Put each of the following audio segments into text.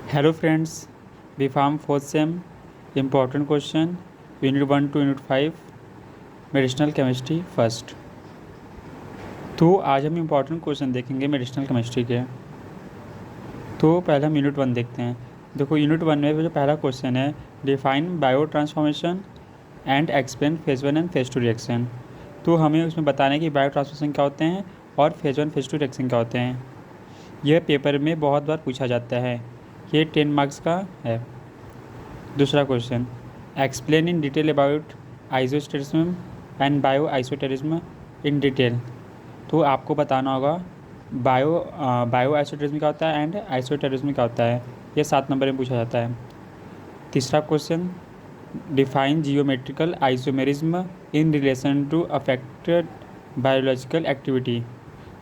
Hello friends, B pharm fourth sem important question unit 1 to unit 5 medicinal chemistry first. तो आज हम important question देखेंगे medicinal chemistry के। तो पहले हम यूनिट 1 देखते हैं। देखो यूनिट 1 में जो पहला क्वेश्चन है, define bio transformation and explain phase 1 and phase 2 reaction. तो हमें उसमें बताना है कि बायो ट्रांसफॉर्मेशन क्या होते हैं और फेज 1 फेज 2 रिएक्शन क्या होते हैं। यह पेपर में बहुत बार पूछा जाता है। ये 10 मार्क्स का है। दूसरा question, explain in detail about isosterism and bioisosterism in detail. तो आपको बताना होगा बायो आइसोटेरिज्म क्या होता है एंड आइसोटेरिज्म क्या होता है। ये 7 नंबर में पूछा जाता है। तीसरा question, define geometrical isomerism in relation to affected biological activity.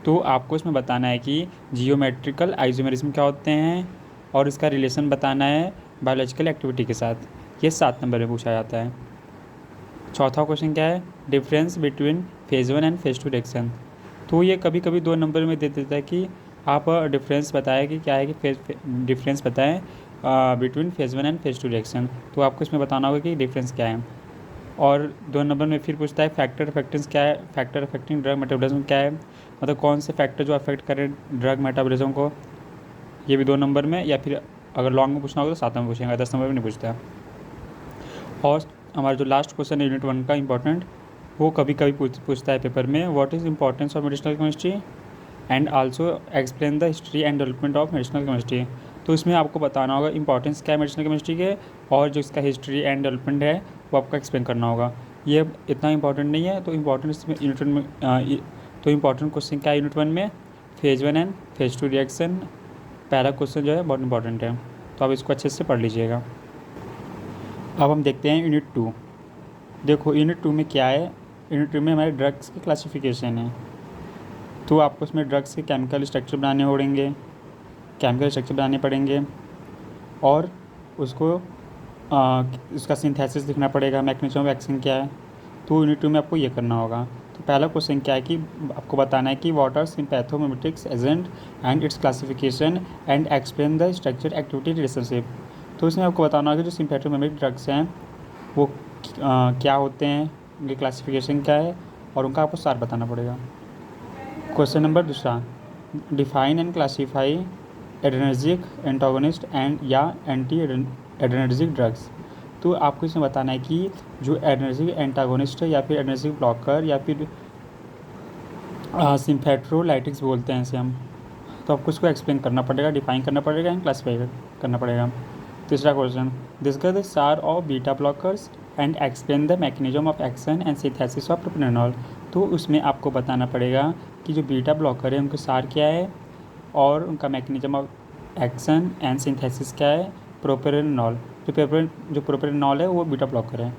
तो आपको इसमें बताना है कि जियोमेट्रिकल आइसोमेरिज्म क्या होते हैं और इसका रिलेशन बताना है बायोलॉजिकल एक्टिविटी के साथ। ये 7 नंबर में पूछा जाता है। चौथा क्वेश्चन क्या है, difference between phase 1 and phase 2 reaction. तो ये कभी कभी 2 नंबर में दे देता है कि आप डिफरेंस बताएं कि क्या है कि डिफरेंस बताएं between phase 1 and phase 2 reaction. तो आपको इसमें बताना होगा कि डिफरेंस क्या है। और 2 नंबर में फिर पूछता है फैक्टर अफेक्टेंस क्या है, फैक्टर अफेक्टिंग ड्रग मेटाबॉलिज्म क्या है, मतलब कौन से फैक्टर जो अफेक्ट करें ड्रग मेटाबॉलिज्म को। ये भी 2 नंबर में, या फिर अगर लॉन्ग में पूछना होगा तो 7 में पूछेंगे, 10 नंबर में नहीं पूछता। और हमारा जो लास्ट क्वेश्चन है यूनिट 1 का इंपॉर्टेंट, वो कभी कभी पूछता है पेपर में, what is importance of medicinal chemistry and also explain the history and development of medicinal chemistry. तो इसमें आपको बताना होगा इंपॉर्टेंस क्या है मेडिसिनल केमिस्ट्री के, और जो इसका हिस्ट्री एंड डेवलपमेंट है वो आपको एक्सप्लेन करना होगा। ये इतना इंपॉर्टेंट नहीं है। तो इंपॉर्टेंस में यूनिट 1 में तो इंपॉर्टेंट क्वेश्चन क्या है यूनिट 1 में, फेज 1 एंड फेज 2 रिएक्शन। पहला क्वेश्चन जो है बहुत इंपॉर्टेंट है, तो आप इसको अच्छे से पढ़ लीजिएगा। अब हम देखते हैं यूनिट 2। देखो यूनिट 2 में क्या है, यूनिट 2 में हमारे ड्रग्स की क्लासिफिकेशन है। तो आपको उसमें ड्रग्स के केमिकल स्ट्रक्चर बनाने पड़ेंगे, और उसको उसका सिंथेसिस लिखना पड़ेगा, मैकेनिज्म ऑफ एक्शन क्या है। तो यूनिट 2 में आपको ये करना होगा। तो पहला क्वेश्चन क्या है कि आपको बताना है कि what are sympathomimetics agent and its classification and explain the structure activity relationship. तो इसमें आपको बताना होगा कि जो सिम्पैथोमिमेटिक ड्रग्स हैं वो क्या होते हैं, उनकी क्लासिफिकेशन क्या है, और उनका आपको सार बताना पड़ेगा। क्वेश्चन नंबर दूसरा, define and classify adrenergic antagonist and या एंटी एड्रेनर्जिक ड्रग्स। तो आपको इसमें बताना है कि जो एड्रेनर्जिक एंटागोनिस्ट है या फिर एड्रेनर्जिक ब्लॉकर या फिर सिम्फेट्रोलाइटिक्स बोलते हैं इसे हम, तो आपको इसको एक्सप्लेन करना पड़ेगा, डिफाइन करना पड़ेगा एंड क्लासीफाई करना पड़ेगा। तीसरा क्वेश्चन, डिस्कस द सार of beta blockers and explain the mechanism of action and synthesis of propanol. तो उसमें आपको बताना पड़ेगा कि जो बीटा ब्लॉकर है उनके सार क्या है और उनका mechanism of action and synthesis क्या है। प्रोपेनॉल, जो प्रोपेनॉल है वो बीटा ब्लॉकर है।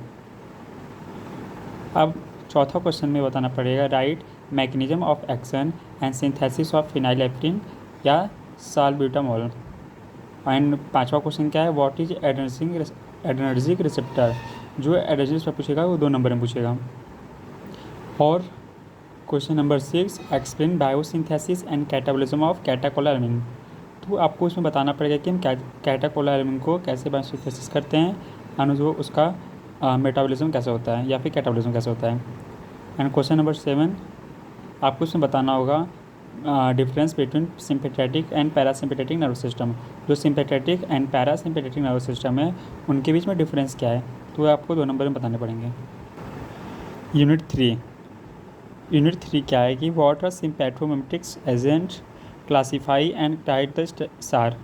अब चौथा क्वेश्चन में बताना पड़ेगा, right mechanism of action and synthesis of phenylephrine या साल्ब्यूटामॉल। एंड पांचवा क्वेश्चन क्या है, व्हाट इज एड्रेनर्जिक रिसेप्टर। जो एड्रेनर्जिक पर पूछेगा वो 2 नंबर में पूछेगा। और question number 6, explain biosynthesis and catabolism of catecholamine. तो आपको इसमें बताना पड़ेगा कि हम कैटाकोलामिन को कैसे बायोसिंथेसिस करते हैं और जो उसका मेटाबॉलिज्म कैसे होता है या फिर कैटाबॉलिज्म कैसे होता है। एंड क्वेश्चन नंबर 7, आपको इसमें बताना होगा difference between sympathetic and parasympathetic nervous system. जो sympathetic and parasympathetic nervous system है उनके बीच में डिफरेंस क्या है, तो आपको 2 नंबर में बताने पड़ेंगे। यूनिट 3 क्या है कि what are sympathomimetics agent, classify and tight the SAR.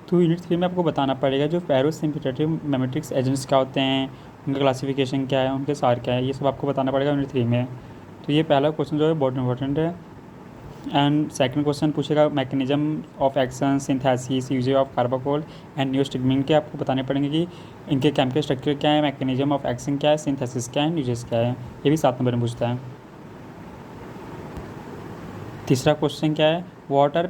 तो यूनिट 3 में आपको बताना पड़ेगा जो पैरासिम्पैथेटिक मिमेटिक्स एजेंट्स क्या होते हैं, उनका क्लासिफिकेशन क्या है, उनके सार क्या है, ये सब आपको बताना पड़ेगा यूनिट 3 में। तो ये पहला क्वेश्चन जो है बहुत इंपॉर्टेंट है। एंड सेकंड क्वेश्चन पूछेगा mechanism of action, synthesis, uses of carbachol and neostigmine के आपको बताने पड़ेंगे कि इनके केमिकल स्ट्रक्चर क्या है, मैकेनिज्म ऑफ एक्शन क्या है, सिंथेसिस क्या है, यूजेज क्या है। ये भी 7 नंबर में पूछता है। तीसरा क्वेश्चन क्या है, what are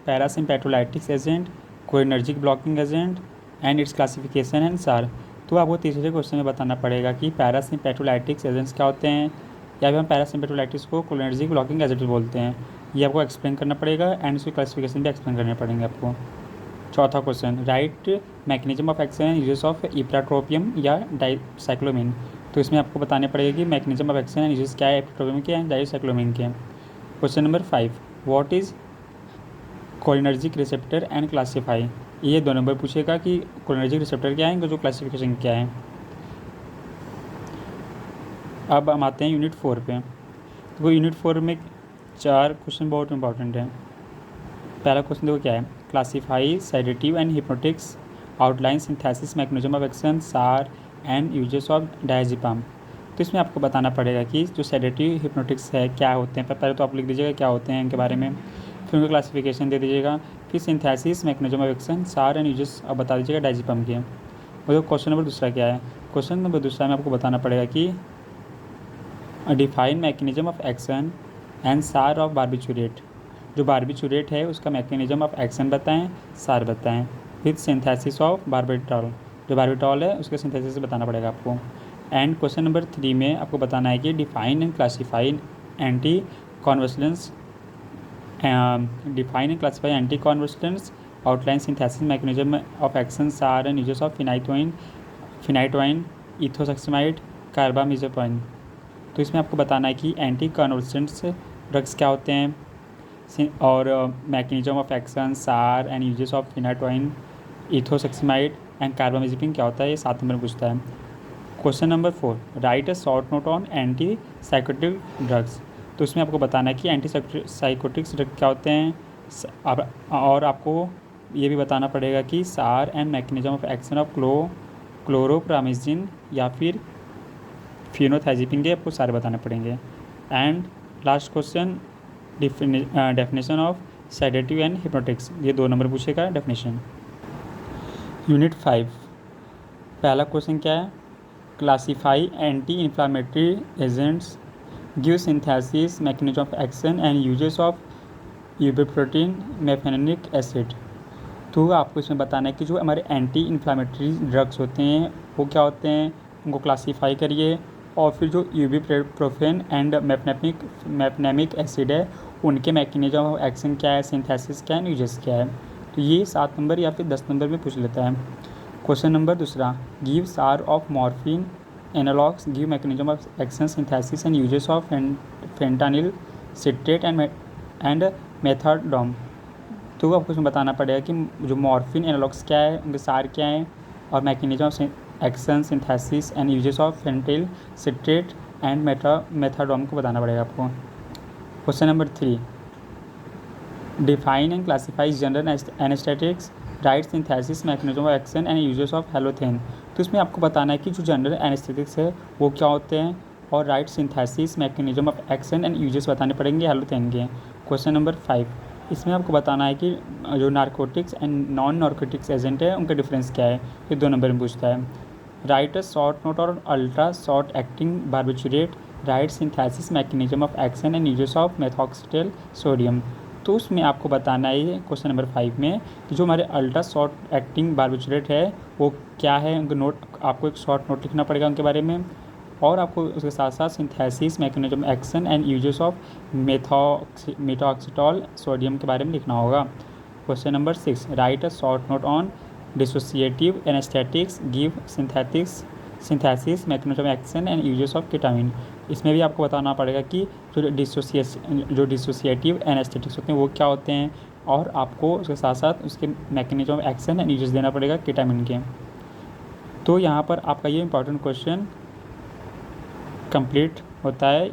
parasympatholytics agent, cholinergic blocking agent and its classification and सार। तो आपको तीसरे क्वेश्चन में बताना पड़ेगा कि पैरासिम्पैथोलाइटिक्स एजेंट्स क्या होते हैं, या फिर हम पैरासिम्पैथोलाइटिक्स को कोलिनर्जिक ब्लॉकिंग एजेंट बोलते हैं। ये आपको एक्सप्लेन करना पड़ेगा एंड उसकी क्लासिफिकेशन भी एक्सप्लेन करने पड़ेंगे आपको। चौथा question, right mechanism of action and uses of ipratropium या डाइसाइक्लोमिन। तो इसमें आपको बताने पड़ेगा कि mechanism of action and uses क्या है, इप्राट्रोपियम के हैं, डाइसाइक्लोमिन के हैं। Question number 5, what is cholinergic receptor and classify. ये 2 नंबर पूछेगा कि कोलिनर्जिक रिसेप्टर क्या है, इनका जो क्लासिफिकेशन क्या है। अब हम आते हैं यूनिट 4 पे। तो यूनिट 4 में 4 क्वेश्चन बहुत इंपॉर्टेंट हैं। पहला क्वेश्चन देखो क्या है, classify sedative and hypnotics, outline synthesis mechanism of action, SAR and uses of diazepam. तो इसमें आपको बताना पड़ेगा कि जो सेडेटिव हिप्नोटिक्स है क्या होते हैं। पहले तो आप लिख दीजिएगा क्या होते हैं इनके बारे में, फिर उनका क्लासिफिकेशन दे दीजिएगा, फिर synthesis mechanism of action, SAR and uses अब बता दीजिएगा डायजेपाम के। और क्वेश्चन नंबर दूसरा क्या है, क्वेश्चन नंबर दूसरा में आपको बताना पड़ेगा कि define mechanism of action and SAR of barbiturate. जो बारबिचूरेट है उसका मैकेनिज्म ऑफ एक्शन बताएं, सार बताएं। फिर सिंथेसिस ऑफ बारबिटॉल, जो बारबिटॉल है उसके सिंथेसिस बताना पड़ेगा आपको। एंड क्वेश्चन नंबर 3 में आपको बताना है कि define and classify anticonvulsants, define and classify anticonvulsants, outline synthesis mechanism of action, SAR and uses of phenytoin, ethosuximide, carbamazepine. तो इसमें आपको बताना है कि एंटी कन्वर्सेंट्स ड्रग्स क्या होते हैं और mechanism of action, SAR and uses of फिनाटोइन, इथोसेक्सिमाइड and कार्बामेजेपिन क्या होता है, ये 7 नंबर पूछता है। Question number 4, right a short note on anti psychotic drugs. तो इसमें आपको बताना है कि एंटी साइकोटिक्स ड्रग क्या होते हैं और आपको ये भी बताना पड़ेगा कि SAR and mechanism of action of chlorpromazine या फिर फिनोथाइजिपिन के आपको सारे बताने पड़ेंगे। And last question, definition of sedative and hypnotics, ये 2 नंबर पूछेगा डेफिनेशन। यूनिट 5, पहला क्वेश्चन क्या है, classify anti inflammatory agents, give synthesis mechanism of action and uses of ibuprofen mefenamic acid. तो आपको इसमें बताना है कि जो हमारे एंटी इन्फ्लामेटरी ड्रग्स होते हैं वो क्या होते हैं, उनको क्लासीफाई करिए। और फिर जो यूबिप्रोफेन एंड मेफनेमिक एसिड है उनके मैकेनिज्म ऑफ एक्शन क्या है, सिंथेसिस क्या है, यूजेस क्या है। तो ये 7 नंबर या फिर 10 नंबर में पूछ लेता है। क्वेश्चन नंबर दूसरा, give SAR of morphine analogues, give mechanism of action, synthesis and uses of fentanyl citrate and methadone. तो आपको इसमें बताना पड़ेगा कि जो मॉर्फिन एनालॉग्स क्या है, उनके सार क्या हैं और mechanism of action, synthesis and uses of fentanyl citrate and methadone को बताना पड़ेगा आपको। Question number 3, define and classify general anaesthetics, write synthesis mechanism of action and uses of halothane. तो इसमें आपको बताना है कि जो जनरल एनेस्थेटिक्स है वो क्या होते हैं और right synthesis mechanism of action and uses बताने पड़ेंगे हेलोथेन के। क्वेश्चन नंबर 5, इसमें आपको बताना है कि जो narcotics and non narcotics agent है उनका डिफरेंस क्या है, ये 2 नंबर में पूछता है। राइट अ शॉर्ट नोट और ultra short acting barbiturate, write synthesis mechanism of action and uses of methohexital sodium. तो उसमें आपको बताना है क्वेश्चन नंबर 5 में कि जो हमारे अल्ट्रा शॉर्ट एक्टिंग बारबिचुरेट है वो क्या है, उनका नोट आपको एक शॉर्ट नोट लिखना पड़ेगा उनके बारे में। और आपको उसके साथ साथ synthesis mechanism action and uses of methohexital sodium के बारे में लिखना होगा। Question number 6, write a short note on dissociative anaesthetics, give synthesis mechanism action and uses of ketamine. इसमें भी आपको बताना पड़ेगा कि जो डिसोसिएटिव एनेस्थेटिक्स होते हैं वो क्या होते हैं और आपको उसके साथ साथ उसके mechanism of action and uses देना पड़ेगा केटामिन के। तो यहाँ पर आपका ये इंपॉर्टेंट क्वेश्चन कंप्लीट होता है।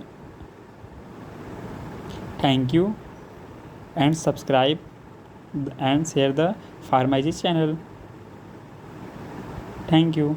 Thank you and subscribe and share the PharmEasy channel. Thank you.